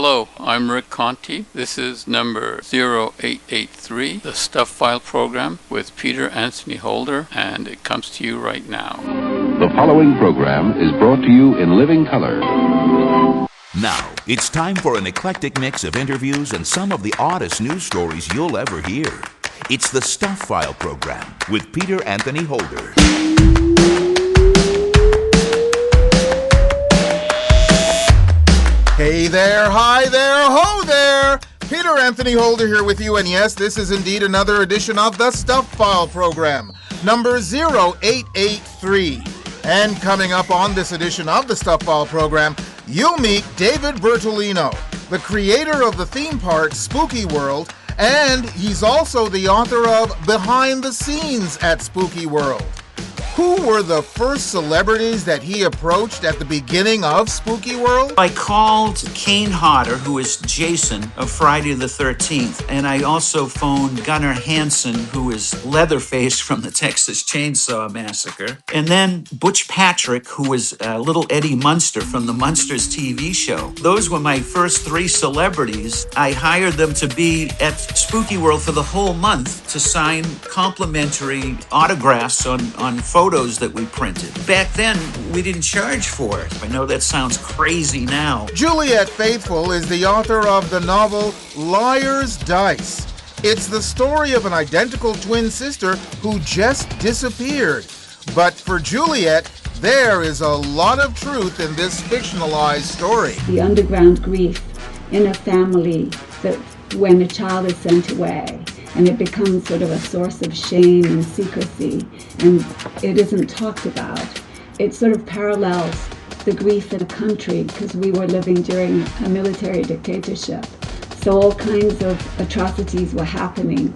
Hello, I'm Rick Conti. This is number 0883, the Stuff File program with Peter Anthony Holder, and it comes to you right now. The following program is brought to you in living color. Now, it's time for an eclectic mix of interviews and some of the oddest news stories you'll ever hear. It's the Stuff File program with Peter Anthony Holder. Hey there, hi there, ho there! Peter Anthony Holder here with you, and yes, this is indeed another edition of the Stuff File program, number 0883. And coming up on this edition of the Stuff File program, you'll meet David Bertolino, the creator of the theme park Spooky World, and he's also the author of Behind the Scenes at Spooky World. Who were the first celebrities that he approached at the beginning of Spooky World? I called Kane Hodder, who is Jason of Friday the 13th, and I also phoned Gunnar Hansen, who is Leatherface from the Texas Chainsaw Massacre, and then Butch Patrick, who is little Eddie Munster from the Munsters TV show. Those were my first three celebrities. I hired them to be at Spooky World for the whole month to sign complimentary autographs on photos that we printed. Back then, we didn't charge for it. I know that sounds crazy now. Juliet Faithfull is the author of the novel Liar's Dice. It's the story of an identical twin sister who just disappeared. But for Juliet, there is a lot of truth in this fictionalized story. The underground grief in a family that when a child is sent away, and it becomes sort of a source of shame and secrecy, and it isn't talked about. It sort of parallels the grief in the country because we were living during a military dictatorship. So all kinds of atrocities were happening,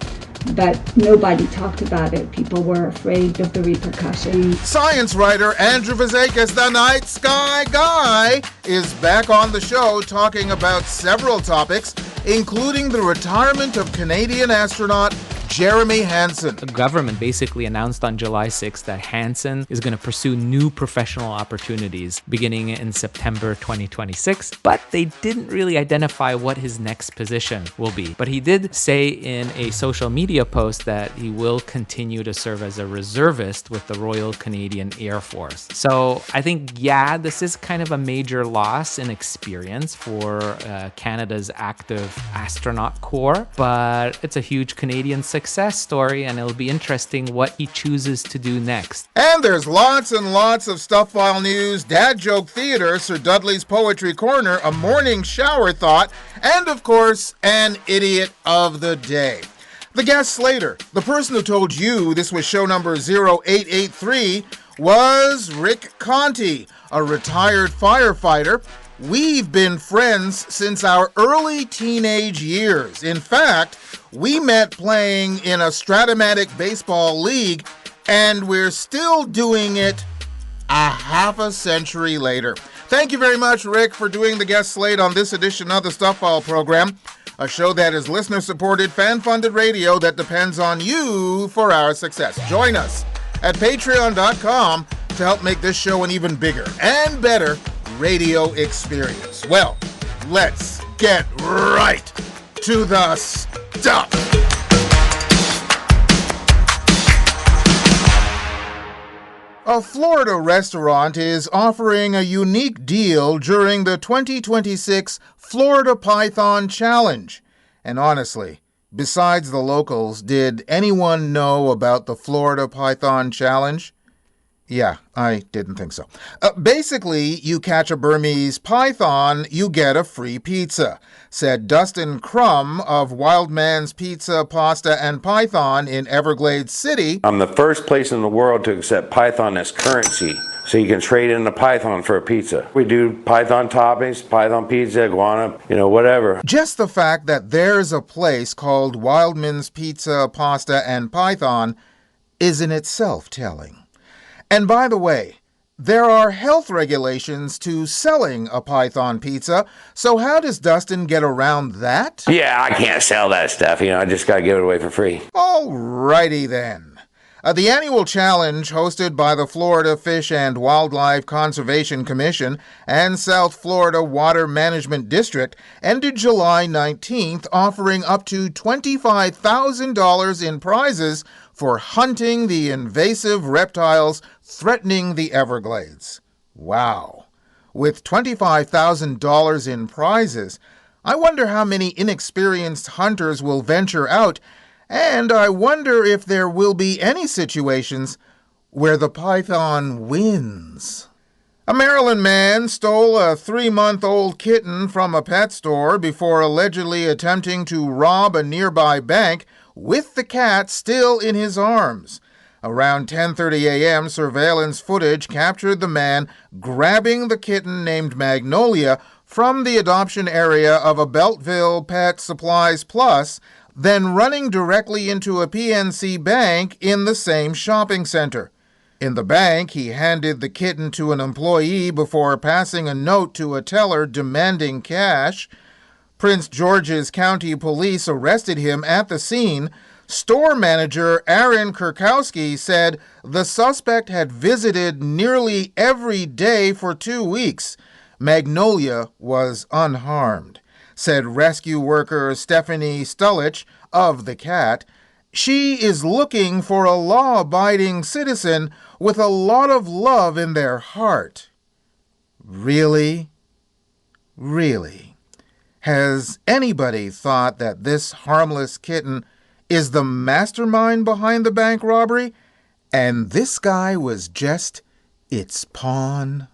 but nobody talked about it. People were afraid of the repercussions. Science writer Andrew Fazekas, the Night Sky Guy, is back on the show talking about several topics, including the retirement of Canadian astronaut Jeremy Hansen. The government basically announced on July 6th that Hansen is going to pursue new professional opportunities beginning in September 2026, but they didn't really identify what his next position will be. But he did say in a social media post that he will continue to serve as a reservist with the Royal Canadian Air Force. So I think, yeah, this is kind of a major loss in experience for Canada's active astronaut corps, but it's a huge Canadian success story, and it'll be interesting what he chooses to do next. And there's lots and lots of Stuff File news, Dad Joke Theater, Sir Dudley's Poetry Corner, a morning shower thought, and of course, an idiot of the day. The guest slater, the person who told you this was show number 0883, was Rick Conti, a retired firefighter. We've been friends since our early teenage years. In fact, we met playing in a Stratomatic baseball league, and we're still doing it a half a century later. Thank you very much, Rick, for doing the guest slate on this edition of the Stuff File program, a show that is listener-supported, fan-funded radio that depends on you for our success. Join us at patreon.com to help make this show an even bigger and better radio experience. Well, let's get right to the stuff. A Florida restaurant is offering a unique deal during the 2026 Florida Python Challenge. And honestly, besides the locals, did anyone know about the Florida Python Challenge? Yeah, I didn't think so. Basically, you catch a Burmese python, you get a free pizza, said Dustin Crum of Wildman's Pizza, Pasta, and Python in Everglades City. I'm the first place in the world to accept Python as currency, so you can trade in a Python for a pizza. We do Python toppings, Python pizza, iguana, whatever. Just the fact that there's a place called Wildman's Pizza, Pasta, and Python is in itself telling. And by the way, there are health regulations to selling a Python pizza, so how does Dustin get around that? Yeah, I can't sell that stuff, I just gotta give it away for free. Alrighty then. The annual challenge, hosted by the Florida Fish and Wildlife Conservation Commission and South Florida Water Management District, ended July 19th, offering up to $25,000 in prizes for hunting the invasive reptiles threatening the Everglades. Wow. With $25,000 in prizes, I wonder how many inexperienced hunters will venture out, and I wonder if there will be any situations where the python wins. A Maryland man stole a 3-month-old kitten from a pet store before allegedly attempting to rob a nearby bank with the cat still in his arms. Around 10:30 a.m., surveillance footage captured the man grabbing the kitten named Magnolia from the adoption area of a Beltsville Pet Supplies Plus, then running directly into a PNC bank in the same shopping center. In the bank, he handed the kitten to an employee before passing a note to a teller demanding cash. Prince George's County Police arrested him at the scene. Store manager Aaron Kurkowski said the suspect had visited nearly every day for 2 weeks. Magnolia was unharmed, said rescue worker Stephanie Stullich of the cat. She is looking for a law-abiding citizen with a lot of love in their heart. Really? Really? Has anybody thought that this harmless kitten is the mastermind behind the bank robbery, and this guy was just its pawn?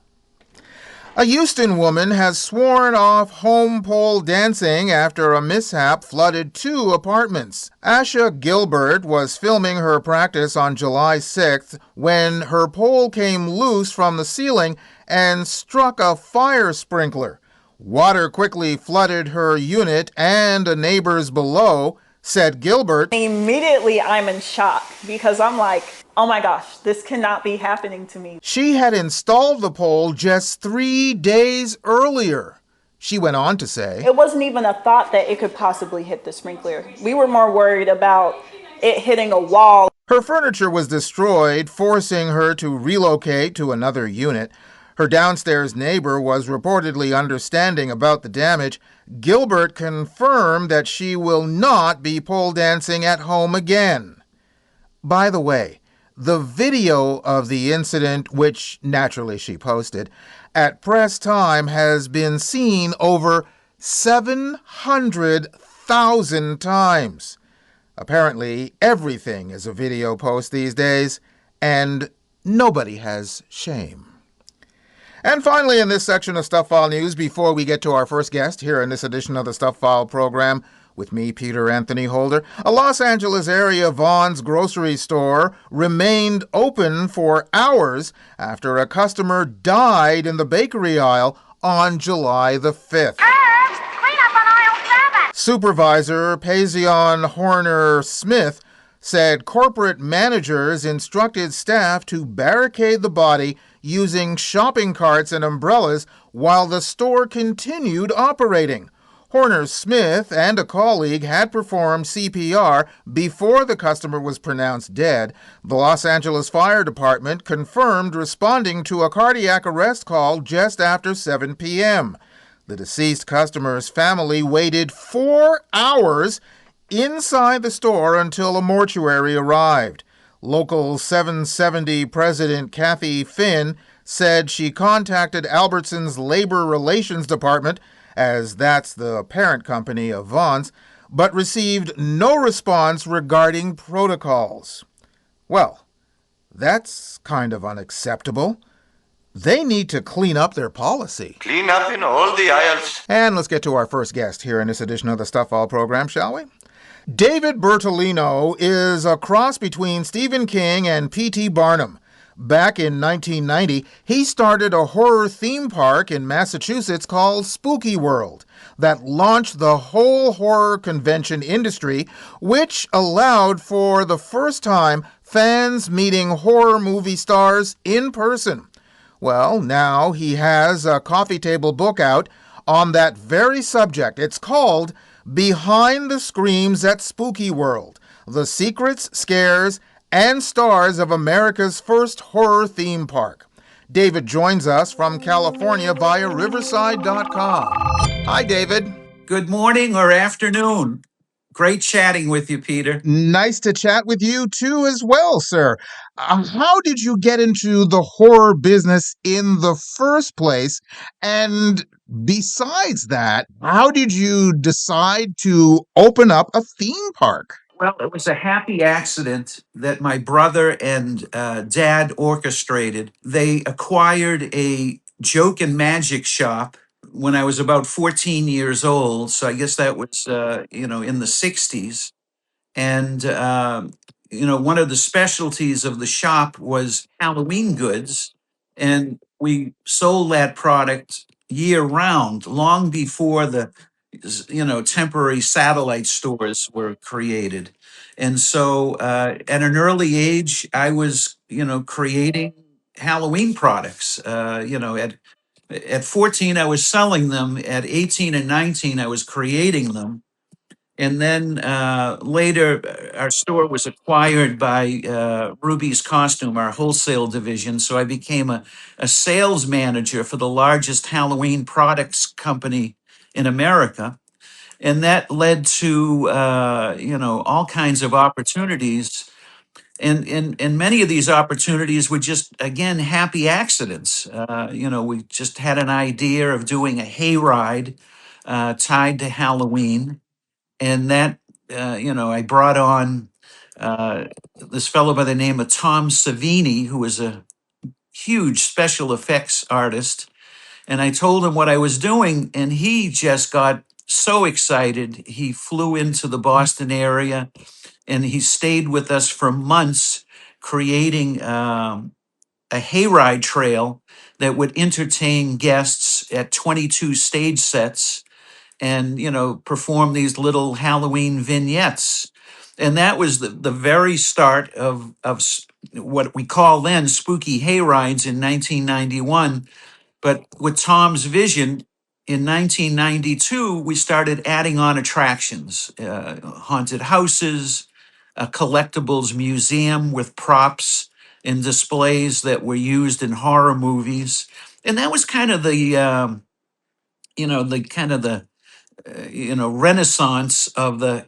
A Houston woman has sworn off home pole dancing after a mishap flooded 2 apartments. Asha Gilbert was filming her practice on July 6th when her pole came loose from the ceiling and struck a fire sprinkler. Water quickly flooded her unit and a neighbor's below, said Gilbert. Immediately I'm in shock because I'm like, oh my gosh, this cannot be happening to me. She had installed the pole just 3 days earlier. She went on to say, it wasn't even a thought that it could possibly hit the sprinkler. We were more worried about it hitting a wall. Her furniture was destroyed, forcing her to relocate to another unit. Her downstairs neighbor was reportedly understanding about the damage. Gilbert confirmed that she will not be pole dancing at home again. By the way, the video of the incident, which naturally she posted, at press time has been seen over 700,000 times. Apparently, everything is a video post these days, and nobody has shame. And finally, in this section of Stuff File News, before we get to our first guest here in this edition of the Stuff File program, with me, Peter Anthony Holder, a Los Angeles area Vaughn's grocery store remained open for hours after a customer died in the bakery aisle on July the 5th. Clean up on aisle 7. Supervisor Pazion Horner Smith said corporate managers instructed staff to barricade the body using shopping carts and umbrellas while the store continued operating. Horner Smith and a colleague had performed CPR before the customer was pronounced dead. The Los Angeles Fire Department confirmed responding to a cardiac arrest call just after 7 p.m. The deceased customer's family waited 4 hours inside the store until a mortuary arrived. Local 770 President Kathy Finn said she contacted Albertson's Labor Relations Department, as that's the parent company of Vaughn's, but received no response regarding protocols. Well, that's kind of unacceptable. They need to clean up their policy. Clean up in all the aisles. And let's get to our first guest here in this edition of the Stuff All program, shall we? David Bertolino is a cross between Stephen King and P.T. Barnum. Back in 1990, he started a horror theme park in Massachusetts called Spooky World that launched the whole horror convention industry, which allowed for the first time fans meeting horror movie stars in person. Well, now he has a coffee table book out on that very subject. It's called Behind the Screams at Spooky World: The Secrets, Scares, and stars of America's first horror theme park. David joins us from California via Riverside.com. Hi, David. Good morning or afternoon. Great chatting with you, Peter. Nice to chat with you too as well, sir. How did you get into the horror business in the first place? And besides that, how did you decide to open up a theme park? Well, it was a happy accident that my brother and dad orchestrated. They acquired a joke and magic shop when I was about 14 years old. So I guess that was, in the 60s. And, one of the specialties of the shop was Halloween goods. And we sold that product year round, long before the, temporary satellite stores were created. And so at an early age, I was, creating Halloween products. At 14, I was selling them. At 18 and 19, I was creating them. And then later, our store was acquired by Ruby's Costume, our wholesale division. So I became a sales manager for the largest Halloween products company in America. And that led to, all kinds of opportunities. And many of these opportunities were just, again, happy accidents. We just had an idea of doing a hayride tied to Halloween, and that I brought on uh, this fellow by the name of Tom Savini, who was a huge special effects artist, and I told him what I was doing, and he just got so excited. He flew into the Boston area, and he stayed with us for months, creating a hayride trail that would entertain guests at 22 stage sets, and perform these little Halloween vignettes. And that was the very start of what we call then spooky hayrides in 1991. But with Tom's vision, in 1992 we started adding on attractions, haunted houses, a collectibles museum with props and displays that were used in horror movies. And that was kind of the the renaissance of the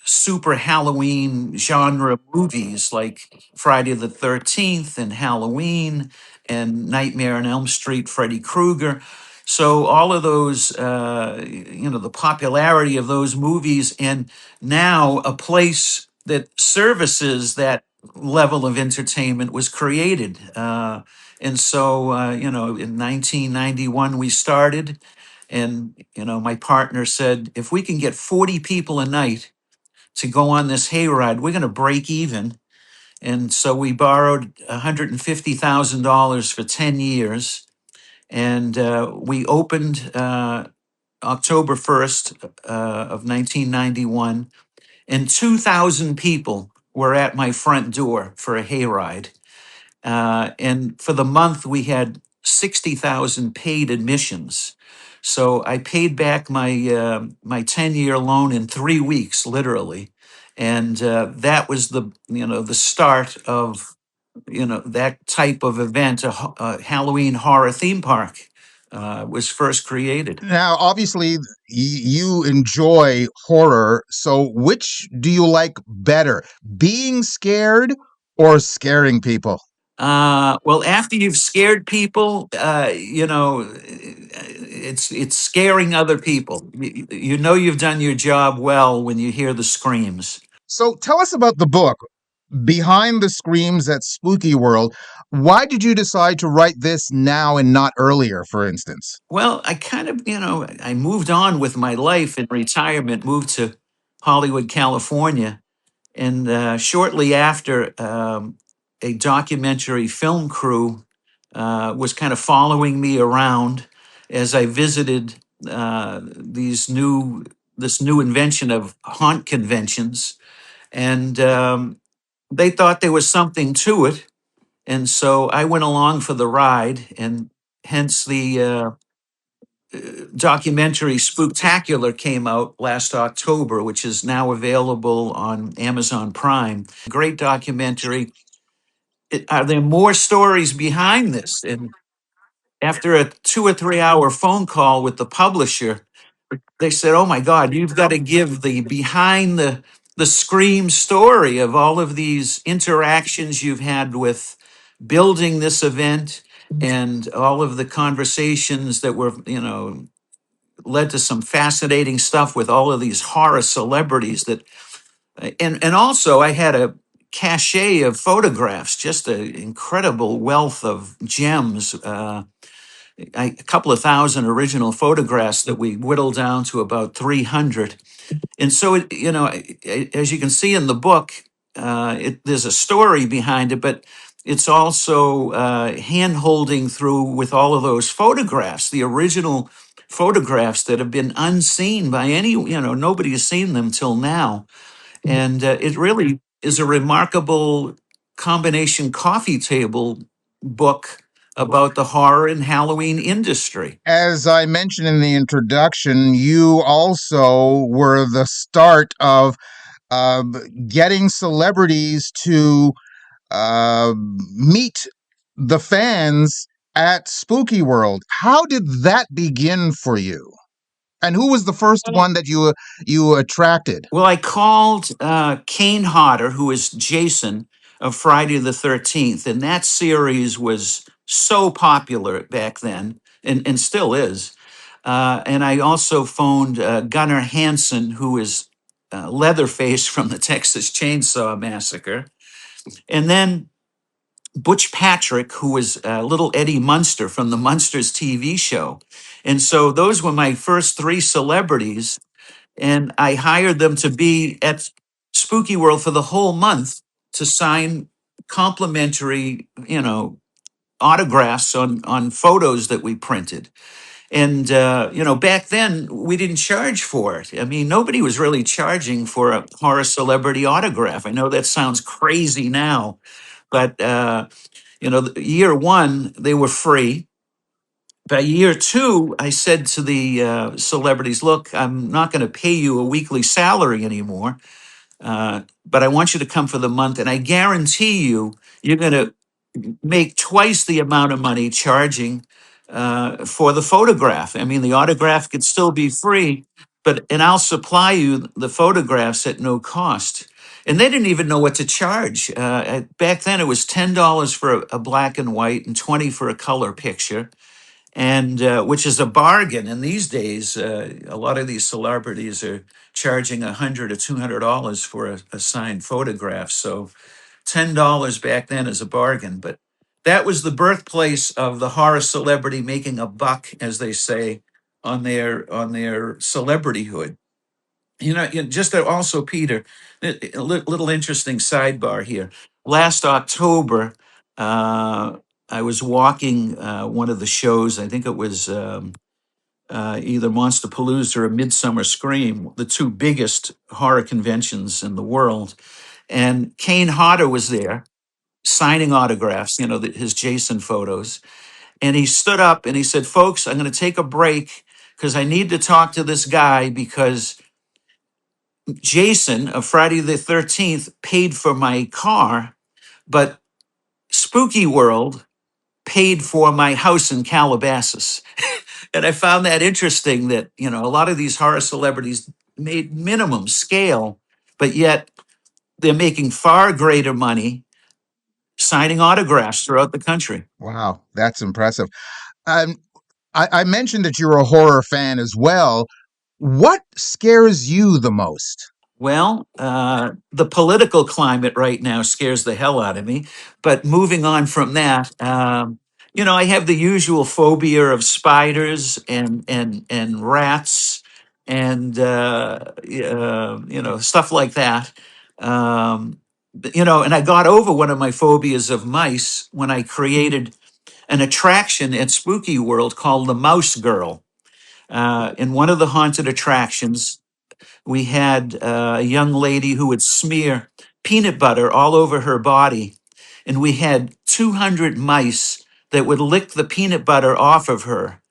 super Halloween genre movies like Friday the 13th and Halloween and Nightmare on Elm Street, Freddy Krueger. So all of those, the popularity of those movies, and now a place that services that level of entertainment was created. And so, in 1991 we started, and my partner said, if we can get 40 people a night to go on this hayride, we're going to break even. And so we borrowed $150,000 for 10 years. And we opened October 1st of 1991. And 2,000 people were at my front door for a hayride. And for the month, we had 60,000 paid admissions. So I paid back my 10-year loan in 3 weeks, literally, and that was the start of that type of event. A Halloween horror theme park was first created. Now, obviously, you enjoy horror, so which do you like better, being scared or scaring people? Well, after you've scared people, it's scaring other people. You know you've done your job well when you hear the screams. So tell us about the book, Behind the Screams at Spooky World. Why did you decide to write this now and not earlier, for instance? Well, I kind of, I moved on with my life in retirement, moved to Hollywood, California. And shortly after, a documentary film crew was kind of following me around as I visited this new invention of haunt conventions, and they thought there was something to it, and so I went along for the ride, and hence documentary Spooktacular came out last October, which is now available on Amazon Prime. Great documentary. Are there more stories behind this? And after a 2 or 3 hour phone call with the publisher, they said, "Oh my God, you've got to give the behind the screen story of all of these interactions you've had with building this event and all of the conversations that were, led to some fascinating stuff with all of these horror celebrities that, and also I had a cachet of photographs, just an incredible wealth of gems." A couple of thousand original photographs that we whittled down to about 300. And so, as you can see in the book, there's a story behind it, but it's also hand holding through with all of those photographs, the original photographs that have been unseen by nobody has seen them till now. And it really is a remarkable combination coffee table book about the horror and Halloween industry. As I mentioned in the introduction, you also were the start of uh, getting celebrities to meet the fans at Spooky World. How did that begin for you? And who was the first one that you attracted? Well, I called Kane Hodder, who is Jason of Friday the 13th, and that series was so popular back then and still is. And I also phoned Gunnar Hansen, who is Leatherface from the Texas Chainsaw Massacre. And then Butch Patrick, who was little Eddie Munster from the Munsters TV show. And so those were my first three celebrities. And I hired them to be at Spooky World for the whole month to sign complimentary, autographs on photos that we printed. And back then we didn't charge for it. I mean, nobody was really charging for a horror celebrity autograph. I know that sounds crazy now, but year one they were free. By year two, I said to the celebrities, "Look, I'm not going to pay you a weekly salary anymore, but I want you to come for the month, and I guarantee you're going to make twice the amount of money charging for the photograph. I mean, the autograph could still be free, and I'll supply you the photographs at no cost." And they didn't even know what to charge. Back then, it was $10 for a black and white and 20 for a color picture, and which is a bargain. And these days, a lot of these celebrities are charging $100 or $200 for a signed photograph. So $10 back then is a bargain. But that was the birthplace of the horror celebrity making a buck, as they say, on their celebrityhood. Just also, Peter, little interesting sidebar here. Last October, I was walking one of the shows. I think it was either Monsterpalooza or Midsummer Scream, the two biggest horror conventions in the world. And Kane Hodder was there signing autographs, his Jason photos. And he stood up and he said, "Folks, I'm going to take a break because I need to talk to this guy because Jason of Friday the 13th paid for my car, but Spooky World paid for my house in Calabasas." And I found that interesting that, a lot of these horror celebrities made minimum scale, but yet they're making far greater money signing autographs throughout the country. Wow, that's impressive. Um, I mentioned that you're a horror fan as well. What scares you the most? Well, the political climate right now scares the hell out of me. But moving on from that, I have the usual phobia of spiders and rats and stuff like that. And I got over one of my phobias of mice when I created an attraction at Spooky World called the Mouse Girl. In one of the haunted attractions, we had a young lady who would smear peanut butter all over her body. And we had 200 mice that would lick the peanut butter off of her.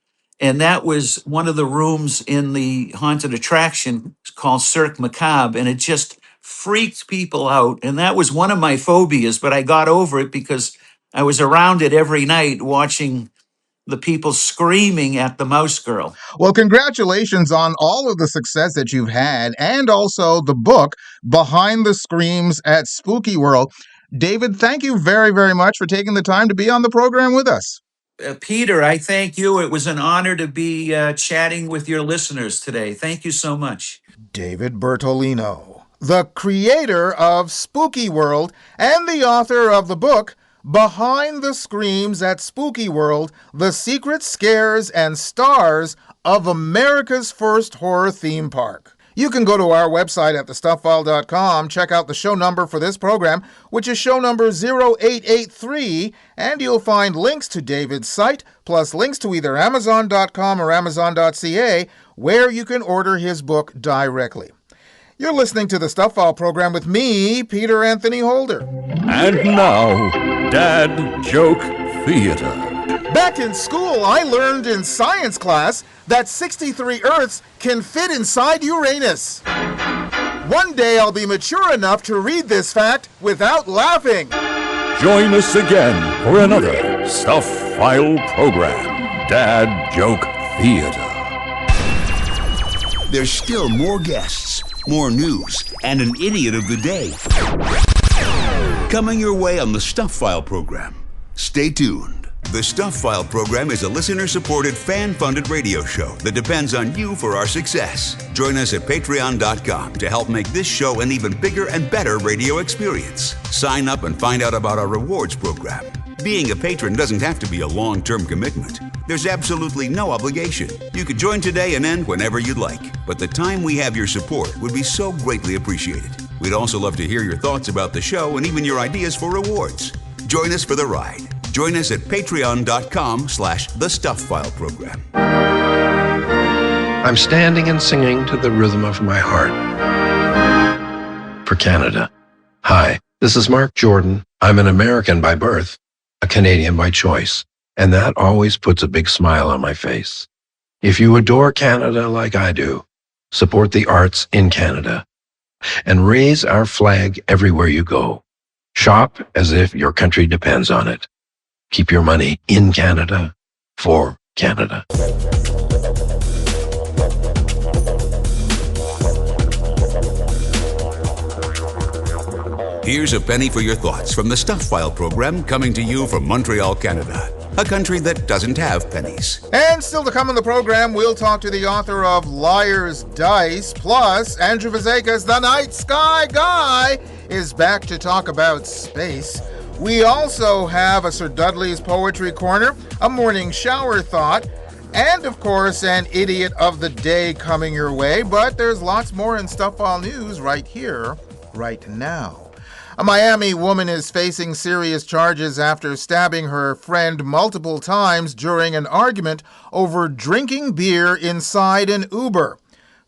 And that was one of the rooms in the haunted attraction called Cirque Macabre. And it just freaked people out. And that was one of my phobias, but I got over it because I was around it every night watching the people screaming at the mouse girl. Well, congratulations on all of the success that you've had and also the book, Behind the Screams at Spooky World. David, thank you very, very much for taking the time to be on the program with us. Peter, I thank you. It was an honor to be chatting with your listeners today. Thank you so much. David Bertolino, the creator of Spooky World and the author of the book, Behind the Screams at Spooky World, The Secret Scares and Stars of America's First Horror Theme Park. You can go to our website at thestufffile.com, check out the show number for this program, which is show number 0883, and you'll find links to David's site, plus links to either amazon.com or amazon.ca, where you can order his book directly. You're listening to the Stuff File program with me, Peter Anthony Holder. And now, Dad Joke Theater. Back in school, I learned in science class that 63 Earths can fit inside Uranus. One day I'll be mature enough to read this fact without laughing. Join us again for another Stuff File program, Dad Joke Theater. There's still more guests, more news, and an idiot of the day coming your way on the Stuff File program. Stay tuned. The Stuff File program is a listener-supported, fan-funded radio show that depends on you for our success. Join us at patreon.com to help make this show an even bigger and better radio experience. Sign up and find out about our rewards program. Being a patron doesn't have to be a long-term commitment. There's absolutely no obligation. You could join today and end whenever you'd like, but the time we have your support would be so greatly appreciated. We'd also love to hear your thoughts about the show and even your ideas for rewards. Join us for the ride. Join us at patreon.com/thestufffile program. I'm standing and singing to the rhythm of my heart. For Canada. Hi, this is Mark Jordan. I'm an American by birth, a Canadian by choice, and that always puts a big smile on my face. If you adore Canada like I do, support the arts in Canada and raise our flag everywhere you go. Shop as if your country depends on it. Keep your money in Canada for Canada. Here's a penny for your thoughts from the Stuff File program, coming to you from Montreal, Canada, a country that doesn't have pennies. And still to come on the program, we'll talk to the author of Liar's Dice, plus Andrew Fazekas, the Night Sky Guy, is back to talk about space. We also have a Sir Dudley's Poetry Corner, a morning shower thought, and of course an idiot of the day coming your way, but there's lots more in Stuff File News right here, right now. A Miami woman is facing serious charges after stabbing her friend multiple times during an argument over drinking beer inside an Uber.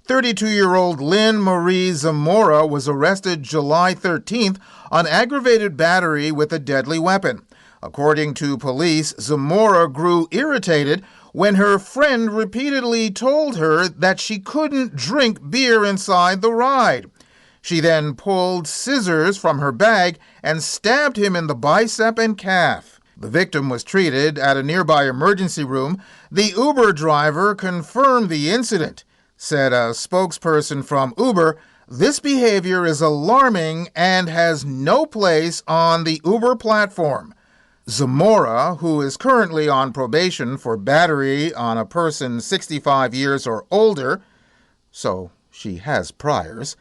32-year-old Lynn Marie Zamora was arrested July 13th on aggravated battery with a deadly weapon. According to police, Zamora grew irritated when her friend repeatedly told her that she couldn't drink beer inside the ride. She then pulled scissors from her bag and stabbed him in the bicep and calf. The victim was treated at a nearby emergency room. The Uber driver confirmed the incident. Said a spokesperson from Uber, "This behavior is alarming and has no place on the Uber platform." Zamora, who is currently on probation for battery on a person 65 years or older, so she has priors,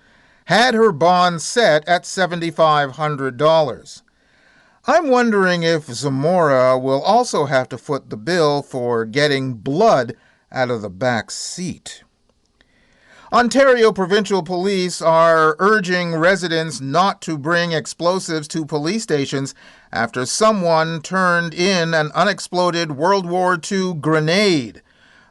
had her bond set at $7,500. I'm wondering if Zamora will also have to foot the bill for getting blood out of the back seat. Ontario Provincial Police are urging residents not to bring explosives to police stations after someone turned in an unexploded World War II grenade.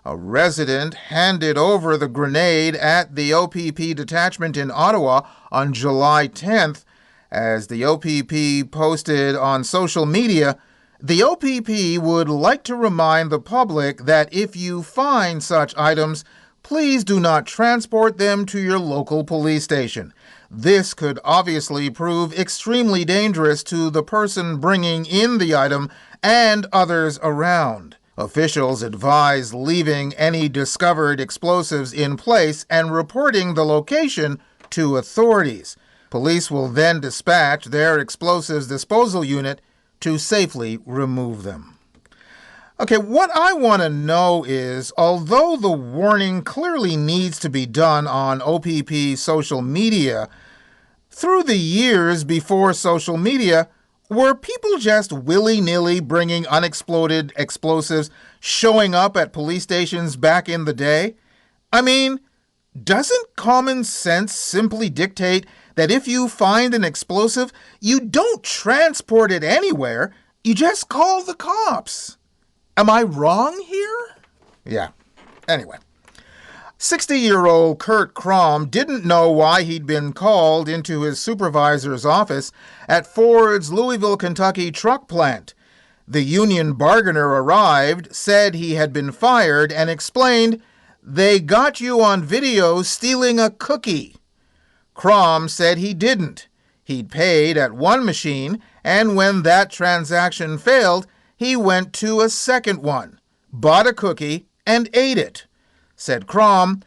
A resident handed over the grenade at the OPP detachment in Ottawa on July 10th. As the OPP posted on social media, The OPP would like to remind the public that if you find such items, please do not transport them to your local police station. This could obviously prove extremely dangerous to the person bringing in the item and others around. Officials advise leaving any discovered explosives in place and reporting the location to authorities. Police will then dispatch their explosives disposal unit to safely remove them. Okay, what I want to know is, although the warning clearly needs to be done on OPP social media, through the years before social media, were people just willy-nilly bringing unexploded explosives showing up at police stations back in the day? I mean, doesn't common sense simply dictate that if you find an explosive, you don't transport it anywhere, you just call the cops? Am I wrong here? Yeah. Anyway. 60-year-old Kurt Crom didn't know why he'd been called into his supervisor's office at Ford's Louisville, Kentucky truck plant. The union bargainer arrived, said he had been fired, and explained, "They got you on video stealing a cookie." Crom said he didn't. He'd paid at one machine, and when that transaction failed, he went to a second one, bought a cookie, and ate it. Said Crom,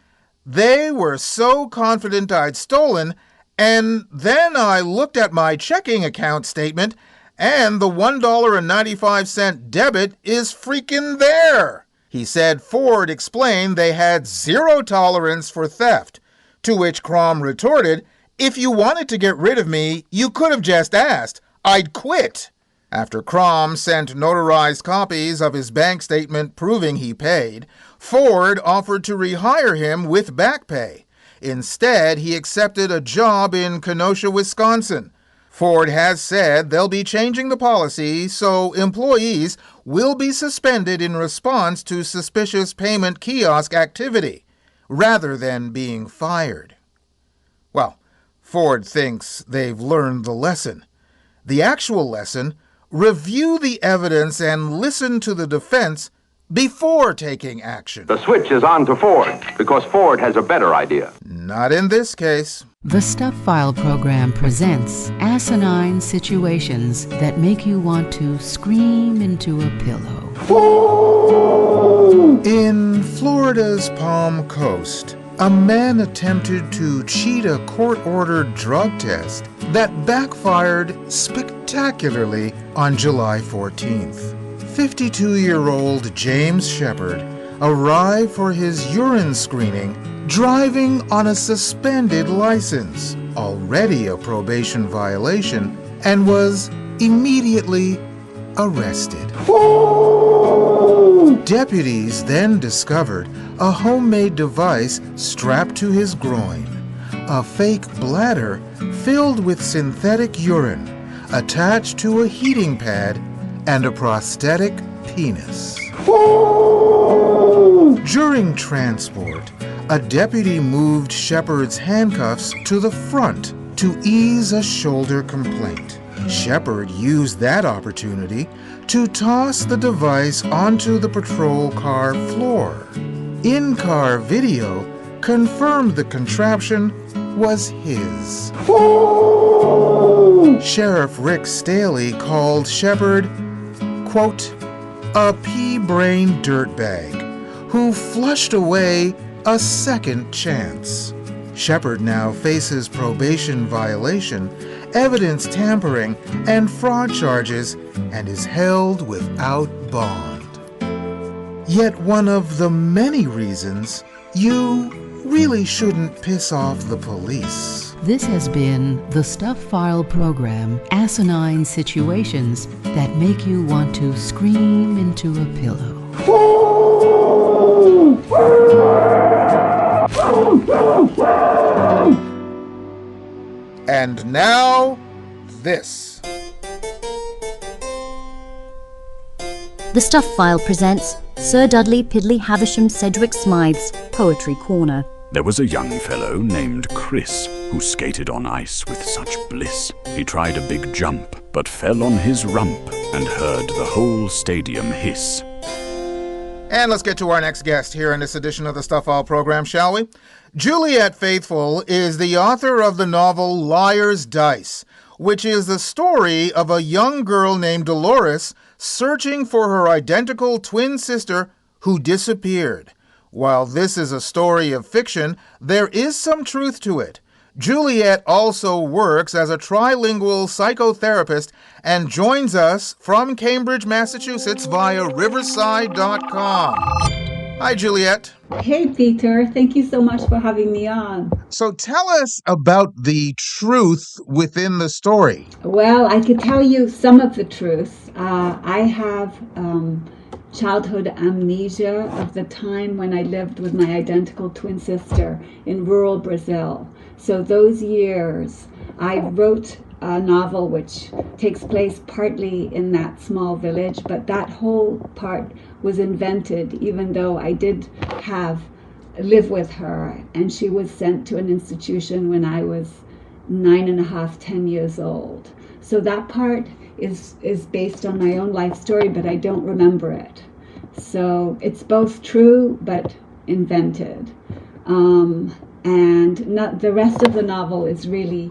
"They were so confident I'd stolen, and then I looked at my checking account statement, and the $1.95 debit is freaking there." He said Ford explained they had zero tolerance for theft, to which Crom retorted, "If you wanted to get rid of me, you could have just asked. I'd quit." After Crom sent notarized copies of his bank statement proving he paid, Ford offered to rehire him with back pay. Instead, he accepted a job in Kenosha, Wisconsin. Ford has said they'll be changing the policy so employees will be suspended in response to suspicious payment kiosk activity, rather than being fired. Well, Ford thinks they've learned the lesson. The actual lesson: review the evidence and listen to the defense before taking action. The switch is on to Ford, because Ford has a better idea. Not in this case. The Stuff File program presents asinine situations that make you want to scream into a pillow. In Florida's Palm Coast, a man attempted to cheat a court-ordered drug test that backfired spectacularly on July 14th. 52-year-old James Shepard arrived for his urine screening driving on a suspended license, already a probation violation, and was immediately arrested. Deputies then discovered a homemade device strapped to his groin, a fake bladder filled with synthetic urine attached to a heating pad, and a prosthetic penis. During transport, a deputy moved Shepard's handcuffs to the front to ease a shoulder complaint. Shepard used that opportunity to toss the device onto the patrol car floor. In-car video confirmed the contraption was his. Sheriff Rick Staley called Shepard, quote, "a pea-brained dirtbag who flushed away a second chance." Shepard now faces probation violation, evidence tampering, and fraud charges, and is held without bond. Yet one of the many reasons you really shouldn't piss off the police. This has been the Stuff File program, asinine situations that make you want to scream into a pillow. And now, this. The Stuff File presents Sir Dudley Piddly Havisham Sedgwick Smythe's Poetry Corner. There was a young fellow named Chris who skated on ice with such bliss. He tried a big jump, but fell on his rump and heard the whole stadium hiss. And let's get to our next guest here in this edition of the Stuff File program, shall we? Juliet Faithfull is the author of the novel Liar's Dice, which is the story of a young girl named Dolores searching for her identical twin sister who disappeared. While this is a story of fiction, there is some truth to it. Juliet also works as a trilingual psychotherapist and joins us from Cambridge, Massachusetts via riverside.com. Hi, Juliet. Hey, Peter. Thank you so much for having me on. So tell us about the truth within the story. Well, I could tell you some of the truth. I have childhood amnesia of the time when I lived with my identical twin sister in rural Brazil. So those years, I wrote a novel which takes place partly in that small village, but that whole part was invented, even though I did live with her, and she was sent to an institution when I was 9.5, 10 years old. So that part is based on my own life story, but I don't remember it. So it's both true but invented. And not the rest of the novel is really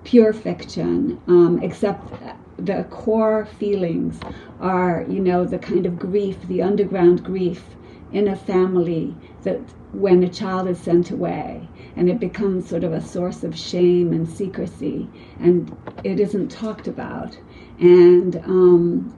pure fiction, except the core feelings are, the kind of grief, the underground grief in a family that when a child is sent away, and it becomes sort of a source of shame and secrecy, and it isn't talked about. And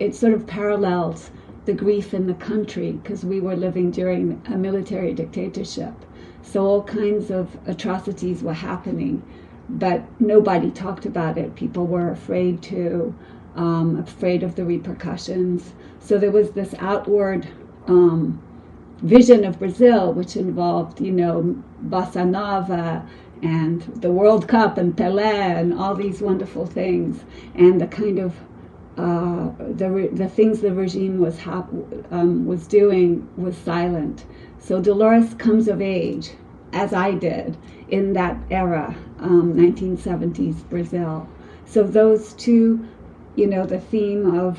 it sort of parallels the grief in the country, because we were living during a military dictatorship. So all kinds of atrocities were happening, but nobody talked about it. People were afraid of the repercussions. So there was this outward vision of Brazil, which involved, bossa nova and the World Cup and Pelé and all these wonderful things, and the kind of the things the regime was doing was silent. So Dolores comes of age, as I did, in that era, 1970s Brazil. So those two, the theme of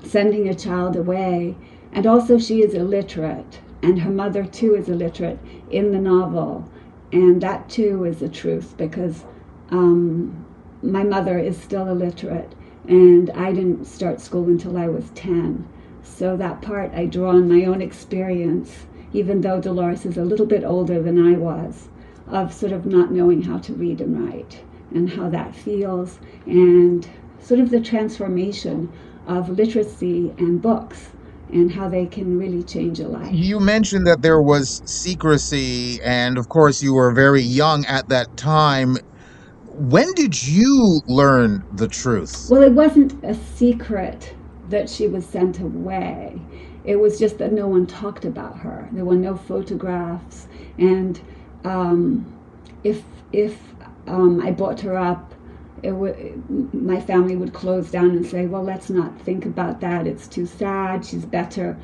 sending a child away, and also she is illiterate, and her mother too is illiterate in the novel, and that too is the truth, because my mother is still illiterate, and I didn't start school until I was 10. So that part I draw on my own experience, even though Dolores is a little bit older than I was, of sort of not knowing how to read and write, and how that feels, and sort of the transformation of literacy and books, and how they can really change a life. You mentioned that there was secrecy, and of course you were very young at that time. When did you learn the truth? Well, it wasn't a secret that she was sent away. It was just that no one talked about her. There were no photographs, and if I brought her up, my family would close down and say, well, let's not think about that. It's too sad. She's better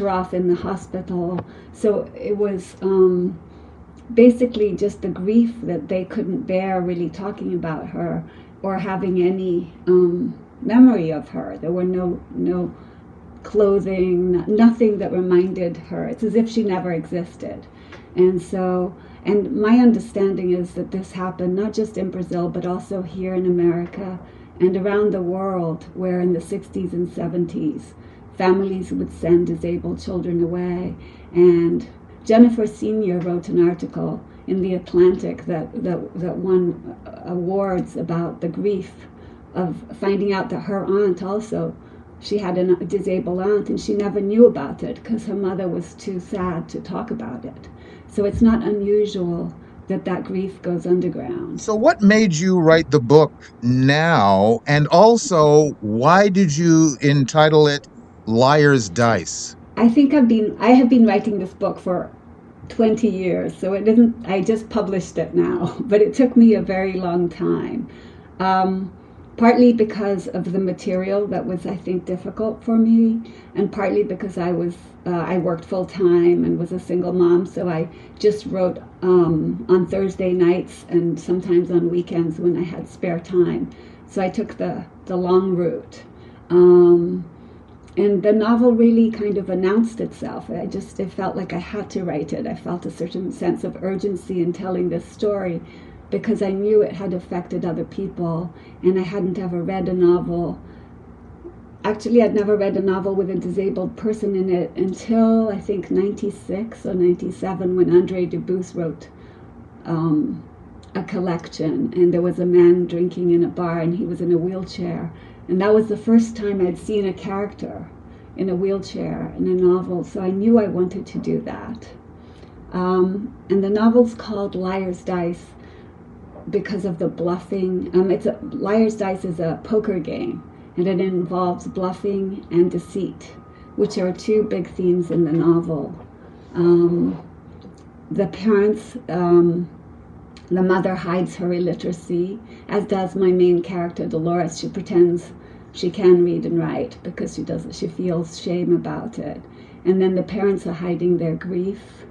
off in the hospital. So it was basically just the grief that they couldn't bear really talking about her or having any memory of her. There were no clothing, nothing that reminded her. It's as if she never existed. And my understanding is that this happened not just in Brazil, but also here in America and around the world, where in the 60s and 70s, families would send disabled children away. And Jennifer Senior wrote an article in The Atlantic that won awards about the grief of finding out that her aunt also, she had a disabled aunt, and she never knew about it because her mother was too sad to talk about it. So it's not unusual that grief goes underground. So what made you write the book now? And also, why did you entitle it Liar's Dice? I think I have been writing this book for 20 years, so it isn't, I just published it now, but it took me a very long time. Partly because of the material that was, I think, difficult for me, and partly because I worked full time and was a single mom, so I just wrote on Thursday nights and sometimes on weekends when I had spare time. So I took the long route. And the novel really kind of announced itself. It felt like I had to write it. I felt a certain sense of urgency in telling this story because I knew it had affected other people, and I hadn't ever read a novel. Actually, I'd never read a novel with a disabled person in it until, I think, 96 or 97, when André Dubus wrote a collection, and there was a man drinking in a bar, and he was in a wheelchair. And that was the first time I'd seen a character in a wheelchair in a novel, so I knew I wanted to do that. And the novel's called Liar's Dice because of the bluffing. Liar's Dice is a poker game, and it involves bluffing and deceit, which are two big themes in the novel. The parents, the mother hides her illiteracy, as does my main character, Dolores. She pretends she can read and write because she feels shame about it. And then the parents are hiding their grief.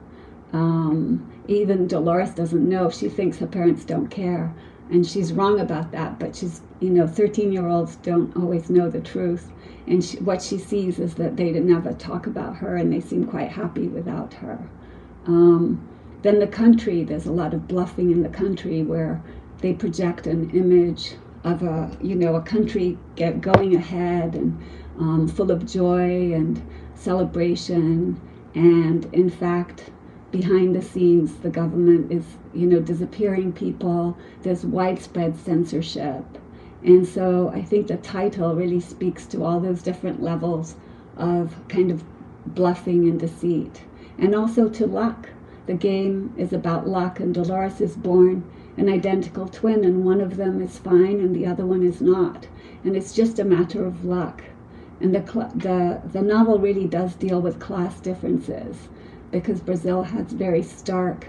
Even Dolores doesn't know. She thinks her parents don't care. And she's wrong about that, but 13-year-olds don't always know the truth. And what she sees is that they never talk about her, and they seem quite happy without her. Then the country, there's a lot of bluffing in the country where they project an image of a country going ahead and full of joy and celebration. And in fact, behind the scenes, the government is, disappearing people. There's widespread censorship. And so I think the title really speaks to all those different levels of kind of bluffing and deceit. And also to luck. The game is about luck, and Dolores is born an identical twin, and one of them is fine and the other one is not. And it's just a matter of luck. And the novel really does deal with class differences, because Brazil has very stark,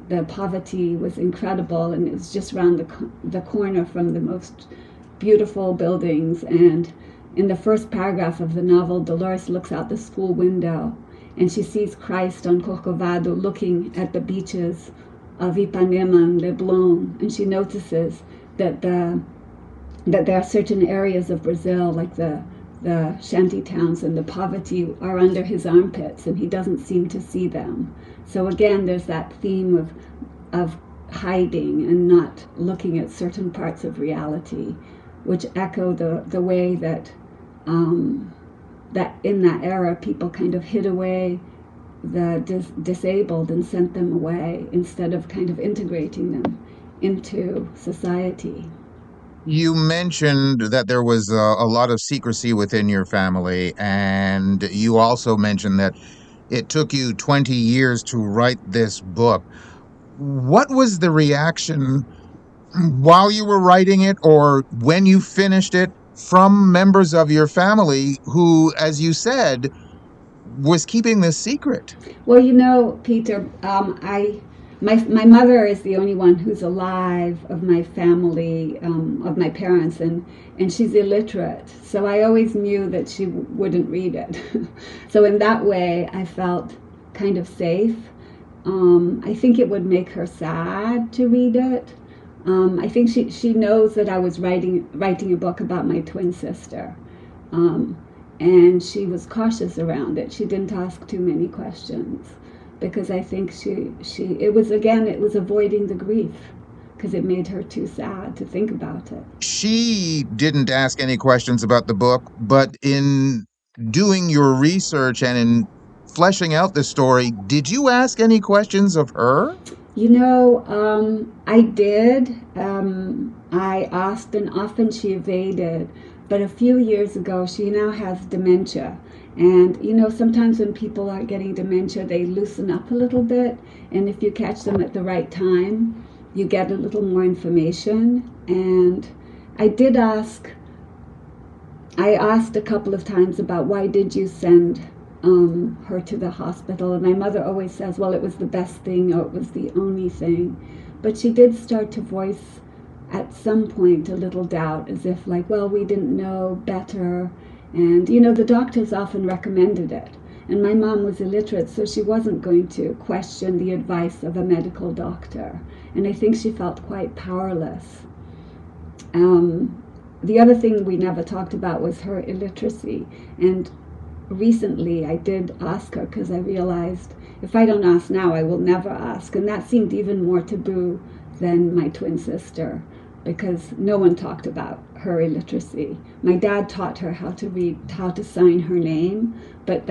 the poverty was incredible, and it was just around the corner from the most beautiful buildings. And in the first paragraph of the novel, Dolores looks out the school window and she sees Christ on Corcovado looking at the beaches of Ipanema and Leblon, and she notices that there are certain areas of Brazil, like the shanty towns and the poverty, are under his armpits, and he doesn't seem to see them. So again, there's that theme of hiding and not looking at certain parts of reality, which echo the way that in that era people kind of hid away the disabled and sent them away instead of kind of integrating them into society. You mentioned that there was a lot of secrecy within your family, and you also mentioned that it took you 20 years to write this book. What was the reaction while you were writing it or when you finished it from members of your family who, as you said, was keeping this secret? Well, Peter, my mother is the only one who's alive of my family, of my parents, and she's illiterate. So I always knew that she wouldn't read it. So in that way, I felt kind of safe. I think it would make her sad to read it. I think she knows that I was writing a book about my twin sister. And she was cautious around it. She didn't ask too many questions because I think it was avoiding the grief because it made her too sad to think about it. She didn't ask any questions about the book, but in doing your research and in fleshing out the story, did you ask any questions of her? I did. I asked, and often she evaded. But a few years ago, she now has dementia. And, sometimes when people are getting dementia, they loosen up a little bit. And if you catch them at the right time, you get a little more information. And I asked a couple of times about why did you send her to the hospital. And my mother always says, well, it was the best thing or it was the only thing. But she did start to voice at some point a little doubt, as if like, well, we didn't know better. And, the doctors often recommended it. And my mom was illiterate, so she wasn't going to question the advice of a medical doctor. And I think she felt quite powerless. the other thing we never talked about was her illiteracy. And recently I did ask her because I realized if I don't ask now, I will never ask. And that seemed even more taboo than my twin sister, because no one talked about her illiteracy. My dad taught her how to read, how to sign her name, but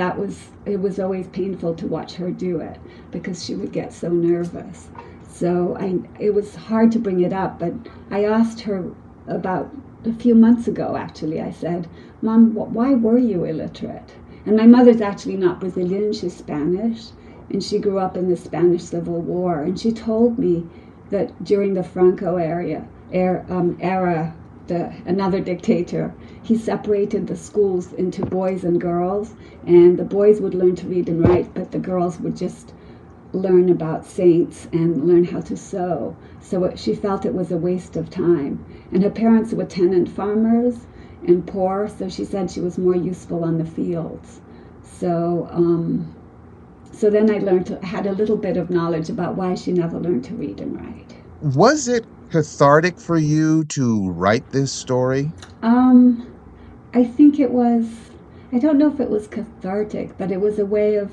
it was always painful to watch her do it because she would get so nervous. So it was hard to bring it up, but I asked her about a few months ago, actually. I said, Mom, why were you illiterate? And my mother's actually not Brazilian, she's Spanish, and she grew up in the Spanish Civil War. And she told me that during the Franco era, another dictator, he separated the schools into boys and girls, and the boys would learn to read and write, but the girls would just learn about saints and learn how to sew. So she felt it was a waste of time. And her parents were tenant farmers and poor, so she said she was more useful on the fields. So then I had a little bit of knowledge about why she never learned to read and write. Was it cathartic for you to write this story? I think it was, I don't know if it was cathartic, but it was a way of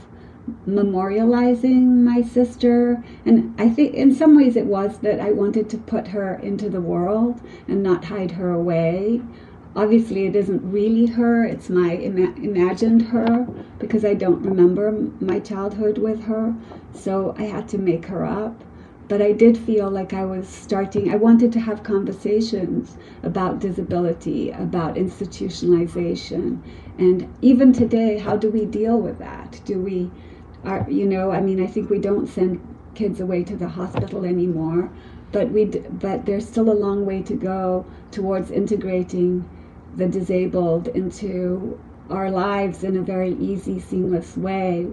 memorializing my sister. And I think in some ways it was that I wanted to put her into the world and not hide her away. Obviously it isn't really her, it's my imagined her, because I don't remember my childhood with her, so I had to make her up. But I did feel like I wanted to have conversations about disability, about institutionalization. And even today, how do we deal with that? I think we don't send kids away to the hospital anymore, but there's still a long way to go towards integrating the disabled into our lives in a very easy, seamless way.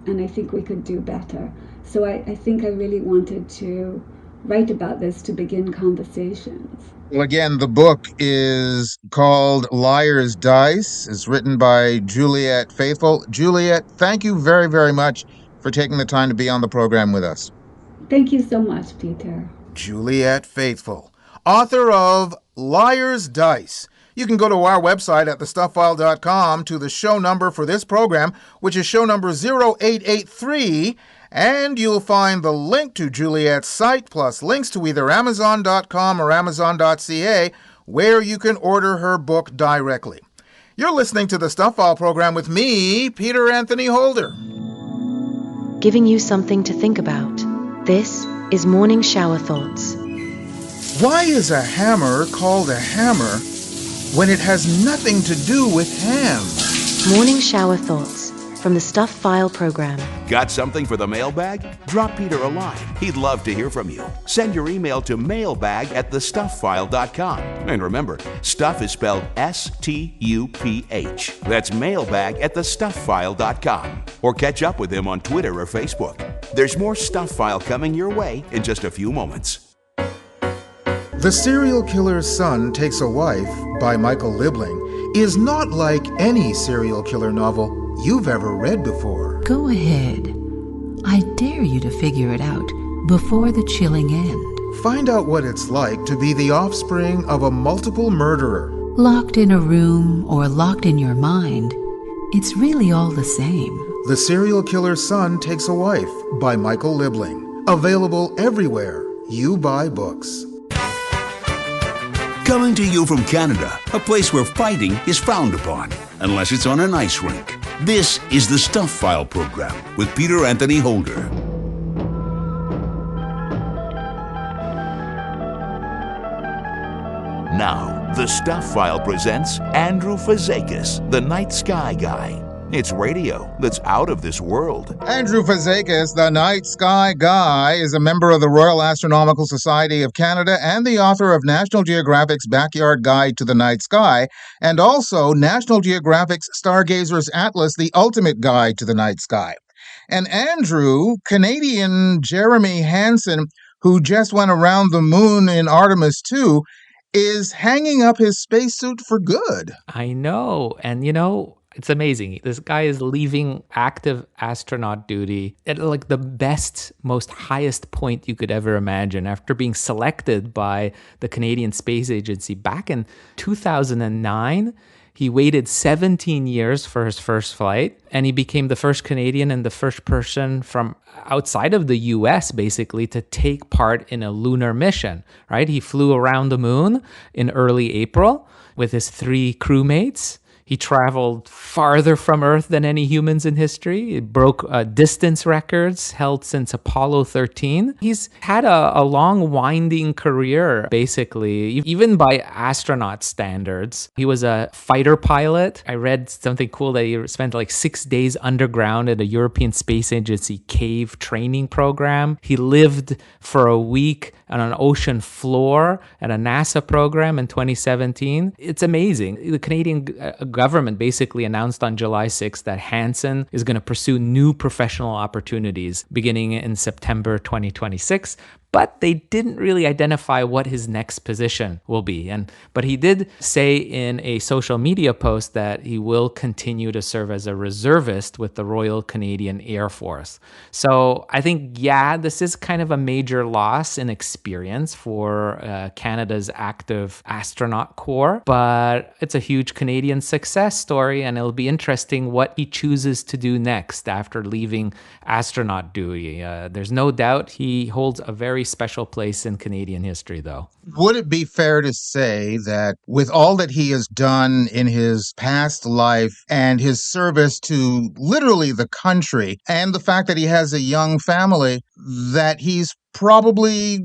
And I think we could do better. So I think I really wanted to write about this to begin conversations. Well, again, the book is called Liar's Dice. It's written by Juliet Faithfull. Juliet, thank you very, very much for taking the time to be on the program with us. Thank you so much, Peter. Juliet Faithfull, author of Liar's Dice. You can go to our website at thestufffile.com to the show number for this program, which is show number 0883, and you'll find the link to Juliet's site, plus links to either Amazon.com or Amazon.ca, where you can order her book directly. You're listening to the Stuff File program with me, Peter Anthony Holder. Giving you something to think about. This is Morning Shower Thoughts. Why is a hammer called a hammer when it has nothing to do with ham? Morning Shower Thoughts from the Stuff File program. Got something for the mailbag? Drop Peter a line. He'd love to hear from you. Send your email to mailbag@thestufffile.com. And remember, stuff is spelled S-T-U-P-H. That's mailbag@thestufffile.com. Or catch up with him on Twitter or Facebook. There's more Stuff File coming your way in just a few moments. The Serial Killer's Son Takes a Wife by Michael Liebling is not like any serial killer novel you've ever read before. Go ahead. I dare you to figure it out before the chilling end. Find out what it's like to be the offspring of a multiple murderer. Locked in a room or locked in your mind, it's really all the same. The Serial Killer's Son Takes a Wife by Michael Liebling. Available everywhere you buy books. Coming to you from Canada, a place where fighting is frowned upon, unless it's on an ice rink. This is the Stuff File program with Peter Anthony Holder. Now, the Stuff File presents Andrew Fazekas, the Night Sky Guy. It's radio that's out of this world. Andrew Fazekas, the Night Sky Guy, is a member of the Royal Astronomical Society of Canada and the author of National Geographic's Backyard Guide to the Night Sky, and also National Geographic's Stargazer's Atlas, the Ultimate Guide to the Night Sky. And Andrew, Canadian Jeremy Hansen, who just went around the moon in Artemis 2, is hanging up his spacesuit for good. I know. And It's amazing. This guy is leaving active astronaut duty at like the best, most highest point you could ever imagine after being selected by the Canadian Space Agency back in 2009. He waited 17 years for his first flight, and he became the first Canadian and the first person from outside of the US, basically, to take part in a lunar mission, right? He flew around the moon in early April with his 3 crewmates. He traveled farther from Earth than any humans in history. It broke distance records held since Apollo 13. He's had a long, winding career, basically, even by astronaut standards. He was a fighter pilot. I read something cool that he spent like 6 days underground at a European Space Agency cave training program. He lived for a week on an ocean floor at a NASA program in 2017. It's amazing. The Canadian government basically announced on July 6th that Hansen is going to pursue new professional opportunities beginning in September 2026. But they didn't really identify what his next position will be. But he did say in a social media post that he will continue to serve as a reservist with the Royal Canadian Air Force. So I think, this is kind of a major loss in experience for Canada's active astronaut corps. But it's a huge Canadian success story, and it'll be interesting what he chooses to do next after leaving astronaut duty. There's no doubt he holds a very special place in Canadian history, though. Would it be fair to say that with all that he has done in his past life and his service to literally the country and the fact that he has a young family, that he's probably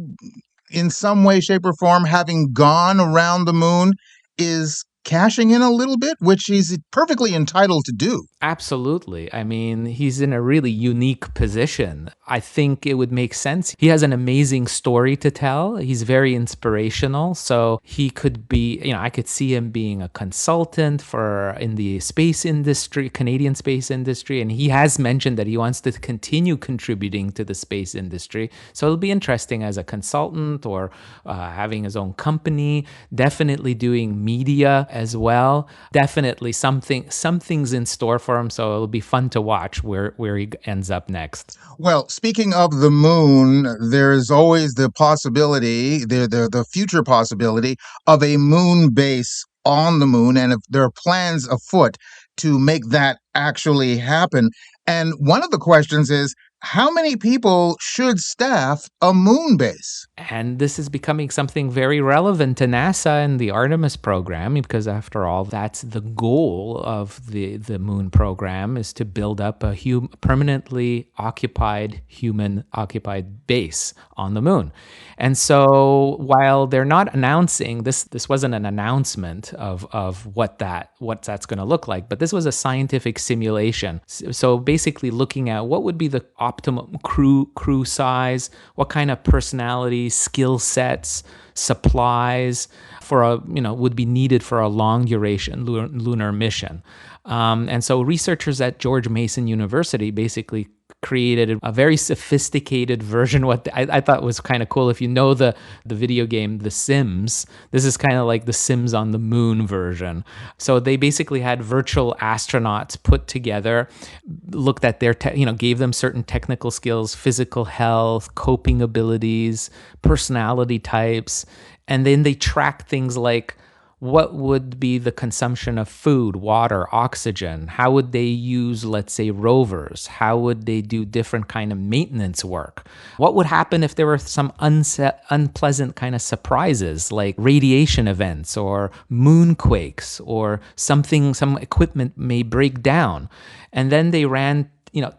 in some way, shape, or form, having gone around the moon, is cashing in a little bit, which he's perfectly entitled to do? Absolutely. I mean, he's in a really unique position. I think it would make sense. He has an amazing story to tell. He's very inspirational. So he could be, I could see him being a consultant in the space industry, Canadian space industry. And he has mentioned that he wants to continue contributing to the space industry. So it'll be interesting as a consultant or having his own company, definitely doing media as well. Definitely something's in store for him, so it'll be fun to watch where he ends up next. Well, speaking of the moon, there's always the possibility, the future possibility of a moon base on the moon, and if there are plans afoot to make that actually happen. And one of the questions is, how many people should staff a moon base? And this is becoming something very relevant to NASA and the Artemis program, because after all, that's the goal of the moon program, is to build up a permanently occupied, human-occupied base on the moon. And so while they're not announcing, this wasn't an announcement of what that's going to look like, but this was a scientific simulation. So basically looking at what would be the optimum crew size, what kind of personalities, skill sets, supplies would be needed for a long duration lunar mission. And so researchers at George Mason University basically created a very sophisticated version. What I thought was kind of cool. If you know the video game The Sims, this is kind of like The Sims on the moon version. So they basically had virtual astronauts put together, looked at their gave them certain technical skills, physical health, coping abilities, personality types, and then they tracked things like what would be the consumption of food, water, oxygen? How would they use, let's say, rovers? How would they do different kind of maintenance work? What would happen if there were some unpleasant kind of surprises, like radiation events or moonquakes, or some equipment may break down? And then they ran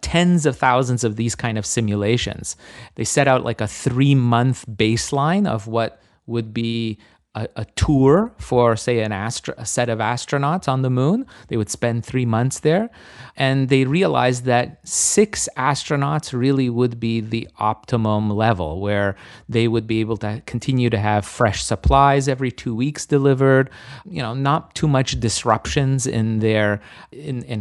tens of thousands of these kind of simulations. They set out like a 3-month baseline of what would be a tour for, say, a set of astronauts on the moon. They would spend 3 months there. And they realized that 6 astronauts really would be the optimum level, where they would be able to continue to have fresh supplies every 2 weeks delivered, not too much disruptions in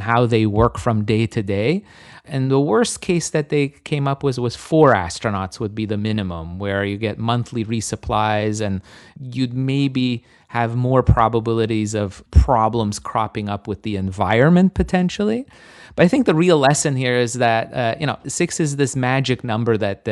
how they work from day to day. And the worst case that they came up with was 4 astronauts would be the minimum, where you get monthly resupplies and you'd maybe have more probabilities of problems cropping up with the environment potentially. But I think the real lesson here is that 6 is this magic number that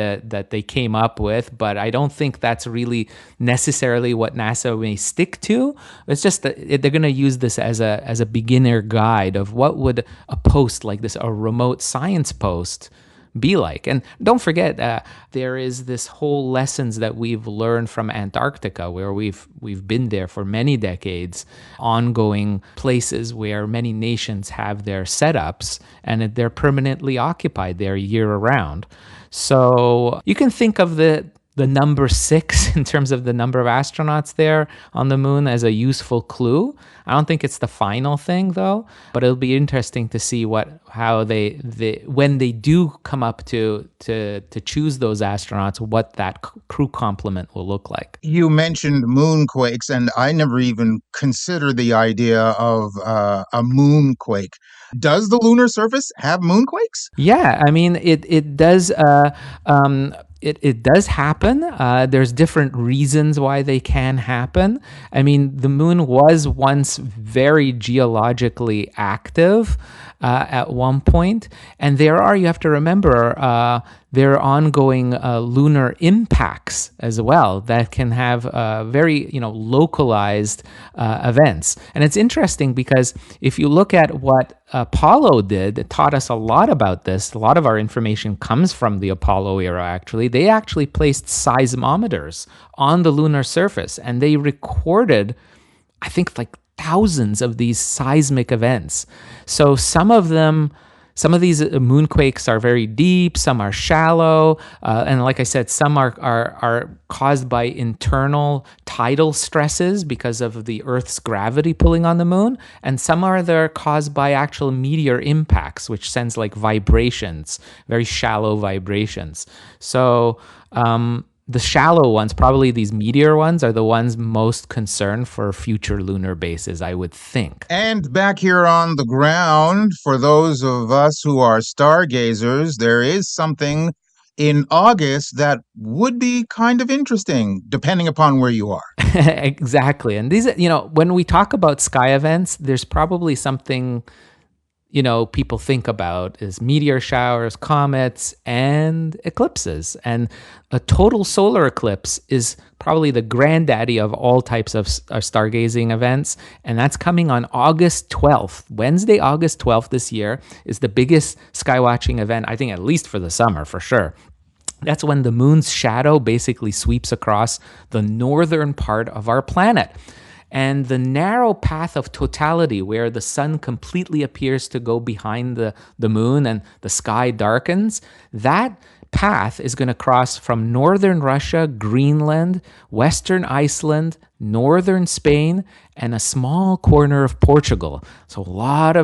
they came up with, but I don't think that's really necessarily what NASA may stick to. It's just that they're going to use this as a beginner guide of what would a post like this, a remote science post, be like. And don't forget, there is this whole lessons that we've learned from Antarctica, where we've been there for many decades, ongoing places where many nations have their setups and they're permanently occupied there year round. So you can think of the number 6 in terms of the number of astronauts there on the moon as a useful clue. I don't think it's the final thing though, but it'll be interesting to see how they when they do come up to choose those astronauts, what that crew complement will look like. You mentioned moonquakes, and I never even considered the idea of a moonquake. Does the lunar surface have moonquakes? Yeah, I mean it does. It does happen. There's different reasons why they can happen. I mean, the moon was once very geologically active at one point, and you have to remember, there are ongoing lunar impacts as well that can have very localized events. And it's interesting because if you look at what Apollo did, it taught us a lot about this. A lot of our information comes from the Apollo era, actually. They actually placed seismometers on the lunar surface, and they recorded, I think, like thousands of these seismic events. So some of these moonquakes are very deep, some are shallow, and like I said, some are caused by internal tidal stresses because of the Earth's gravity pulling on the moon, and some they're caused by actual meteor impacts, which sends like vibrations, very shallow vibrations. So the shallow ones, probably these meteor ones, are the ones most concerned for future lunar bases, I would think. And back here on the ground, for those of us who are stargazers, there is something in August that would be kind of interesting, depending upon where you are. Exactly. And these, when we talk about sky events, there's probably something people think about is meteor showers, comets, and eclipses. And a total solar eclipse is probably the granddaddy of all types of stargazing events. And that's coming on August 12th. Wednesday, August 12th this year is the biggest sky watching event, I think, at least for the summer, for sure. That's when the moon's shadow basically sweeps across the northern part of our planet. And the narrow path of totality, where the sun completely appears to go behind the moon and the sky darkens, that path is going to cross from northern Russia, Greenland, western Iceland, northern Spain, and a small corner of Portugal. So a lot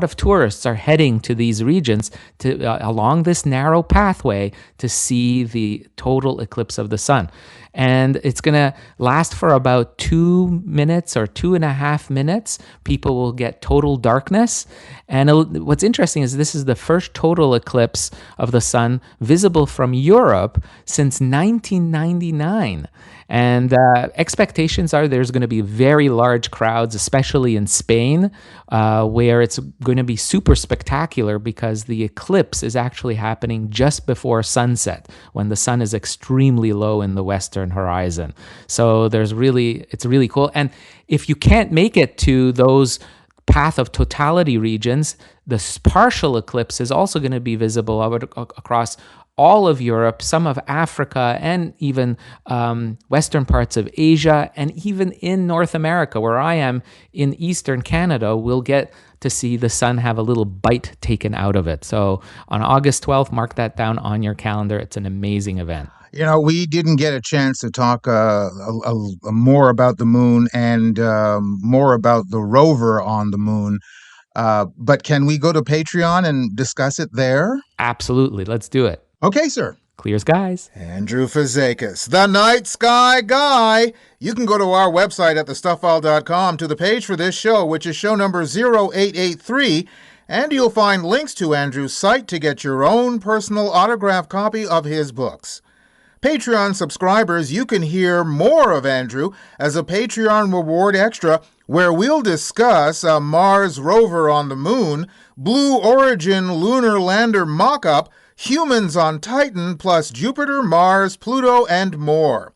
of tourists are heading to these regions along this narrow pathway to see the total eclipse of the sun. And it's going to last for about 2 minutes or 2.5 minutes. People will get total darkness. And what's interesting is this is the first total eclipse of the sun visible from Europe since 1999. And expectations are there's going to be very large crowds, especially in Spain, where it's going to be super spectacular because the eclipse is actually happening just before sunset, when the sun is extremely low in the western horizon. So it's really cool. And if you can't make it to those path of totality regions, the partial eclipse is also going to be visible across all of Europe, some of Africa, and even western parts of Asia, and even in North America, where I am in eastern Canada, we'll get to see the sun have a little bite taken out of it. So on August 12th, mark that down on your calendar. It's an amazing event. We didn't get a chance to talk more about the moon and more about the rover on the moon. But can we go to Patreon and discuss it there? Absolutely. Let's do it. Okay, sir. Clear skies. Andrew Fazekas, the Night Sky Guy. You can go to our website at thestuffile.com to the page for this show, which is show number 0883, and you'll find links to Andrew's site to get your own personal autographed copy of his books. Patreon subscribers, you can hear more of Andrew as a Patreon reward extra where we'll discuss a Mars rover on the moon, Blue Origin lunar lander mock-up, humans on Titan, plus Jupiter, Mars, Pluto, and more.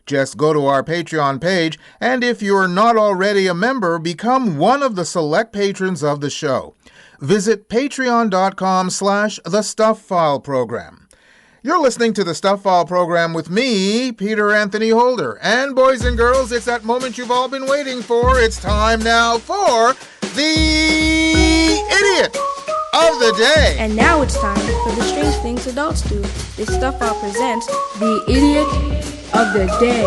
Just go to our Patreon page, and if you're not already a member, become one of the select patrons of the show. Visit patreon.com/The Stuff File Program. You're listening to the Stuff File Program with me, Peter Anthony Holder. And boys and girls, it's that moment you've all been waiting for. It's time now for the Idiot of the Day. And now it's time for the strange things adults do. This Stuff File presents the Idiot of the Day.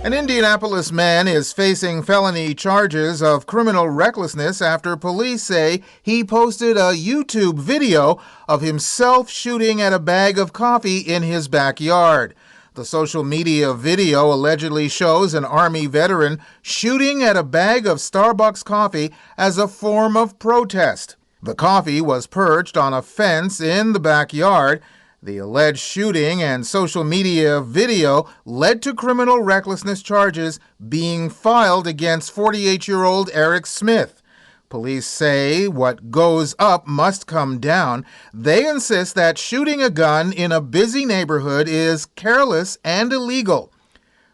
An Indianapolis man is facing felony charges of criminal recklessness after police say he posted a YouTube video of himself shooting at a bag of coffee in his backyard. The social media video allegedly shows an Army veteran shooting at a bag of Starbucks coffee as a form of protest. The coffee was perched on a fence in the backyard. The alleged shooting and social media video led to criminal recklessness charges being filed against 48-year-old Eric Smith. Police say what goes up must come down. They insist that shooting a gun in a busy neighborhood is careless and illegal.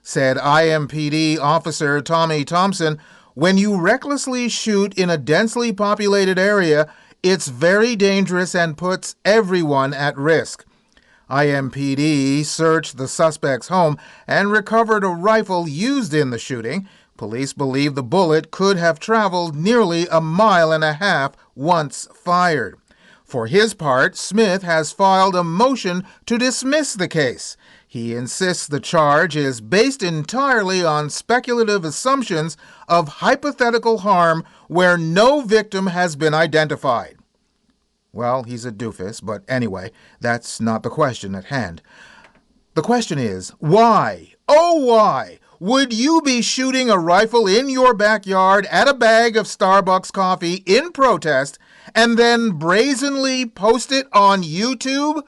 Said IMPD officer Tommy Thompson, "When you recklessly shoot in a densely populated area, it's very dangerous and puts everyone at risk." IMPD searched the suspect's home and recovered a rifle used in the shooting. Police believe the bullet could have traveled nearly 1.5 miles once fired. For his part, Smith has filed a motion to dismiss the case. He insists the charge is based entirely on speculative assumptions of hypothetical harm where no victim has been identified. Well, he's a doofus, but anyway, that's not the question at hand. The question is, why, oh why, would you be shooting a rifle in your backyard at a bag of Starbucks coffee in protest and then brazenly post it on YouTube?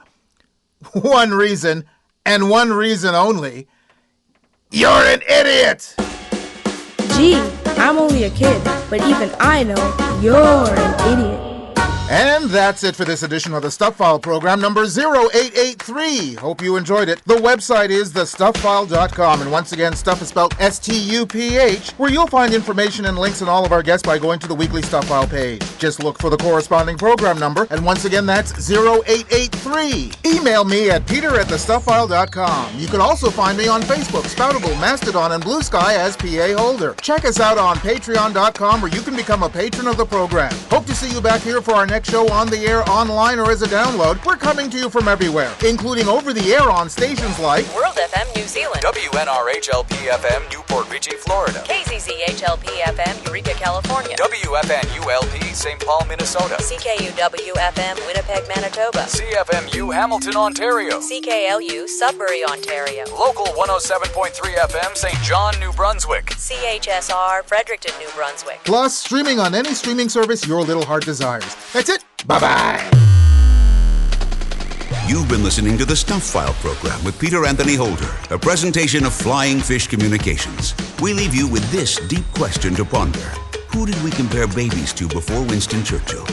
One reason, and one reason only. You're an idiot! Gee, I'm only a kid, but even I know you're an idiot. And that's it for this edition of the Stuff File Program, number 0883. Hope you enjoyed it. The website is thestufffile.com, and once again, Stuff is spelled S-T-U-P-H, where you'll find information and links on all of our guests by going to the weekly Stuff File page. Just look for the corresponding program number, and once again, that's 0883. Email me at peter@thestufffile.com. You can also find me on Facebook, Spoutable, Mastodon, and Blue Sky as PA Holder. Check us out on patreon.com, where you can become a patron of the program. Hope to see you back here for our next show on the air, online, or as a download. We're coming to you from everywhere, including over the air on stations like World FM New Zealand, WNRHLP FM Newport Richey, Florida, KZZHLP FM Eureka, California, WFNULP St. Paul, Minnesota, CKUW FM Winnipeg, Manitoba, CFMU Hamilton, Ontario, CKLU Sudbury, Ontario, Local 107.3 FM St. John, New Brunswick, CHSR Fredericton, New Brunswick. Plus, streaming on any streaming service your little heart desires. That's it. Bye-bye. You've been listening to the Stuff File Program with Peter Anthony Holder, a presentation of Flying Fish Communications. We leave you with this deep question to ponder. Who did we compare babies to before Winston Churchill?